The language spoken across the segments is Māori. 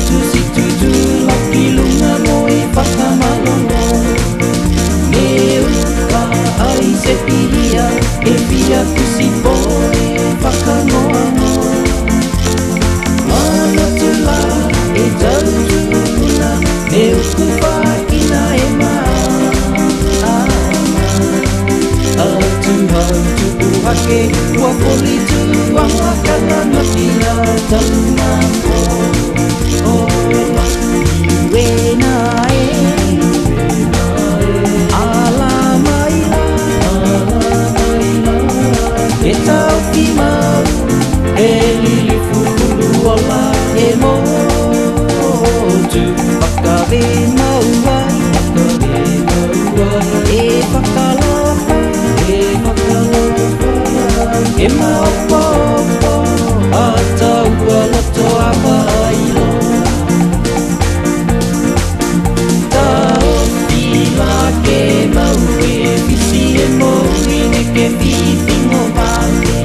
tu si tu tu laki lunga moi whakamalolo. Me uka ai se pihia, e pia tu si poi whakanoa noa. Mana tu la e tau tūna, me uku whakina e maa. Atu hatu uhake, ua poli tu anga kanana pia tau mako. Ola, iwe na e, ala maila, e tau ki mau, e lili fukulu ola e motu. Whakawe mauai, e whakalofa, e maopopo, a taua loto a mailo. Tau pila ke mau e visi e moui ne ke whiwhingo vale.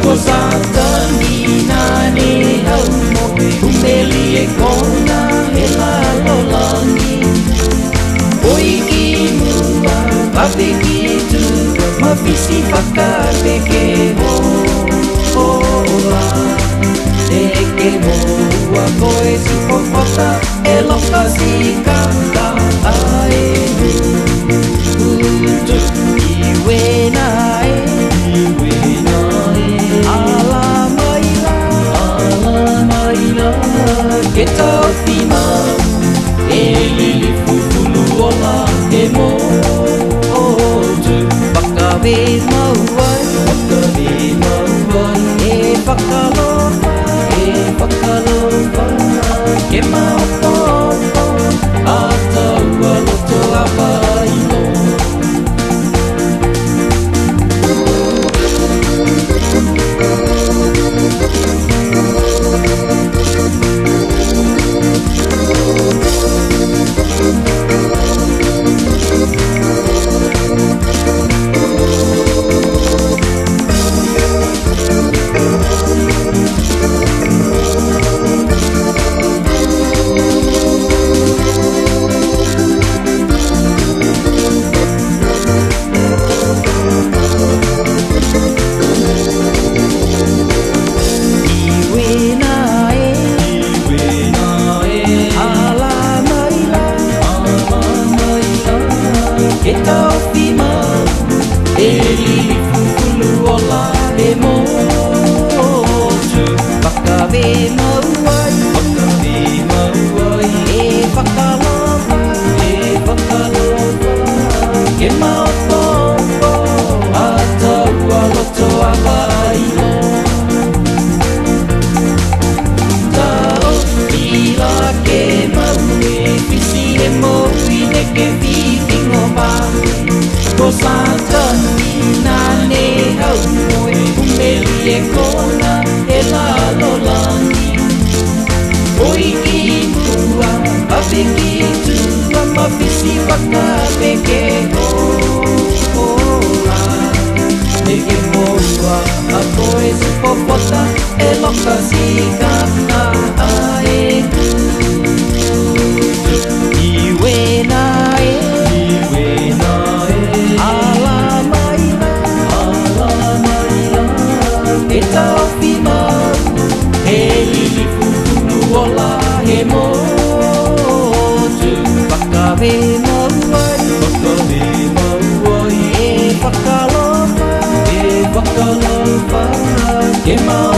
Ko sa tangina ne au mo, umeli e kona he lalolangi. Oi ki mua, pape ki tu, ma visi whakate ke hola. E ke moa koe si popota, e loka si kanta ae utu. Iwe na e, ala maila, ke tau timau, e lili fukulu ola e motu. Whakawe mauai, e whakalofa, ke maopopo, a taua loto a mailo. E tau timau, e lili fukulu ola e motu. Whakawe mauai, e whakalofa, ke maopopo, a taua loto a mailo. Tau pila ke mau e visi e moui ne ke whiwhingo vale. Ko sa tanina ne au moe, umeli e kona e lalolangi. Oi ki mua, pape ki tua, ma visi whakape ke hola. Ne ke moa, a koe si popota, e loka si kata ae kutu. Iwe na e, ala maila, e tau timau, e lili fukulu ola e motu. Whakawe mauai, e whakalofa, ke mau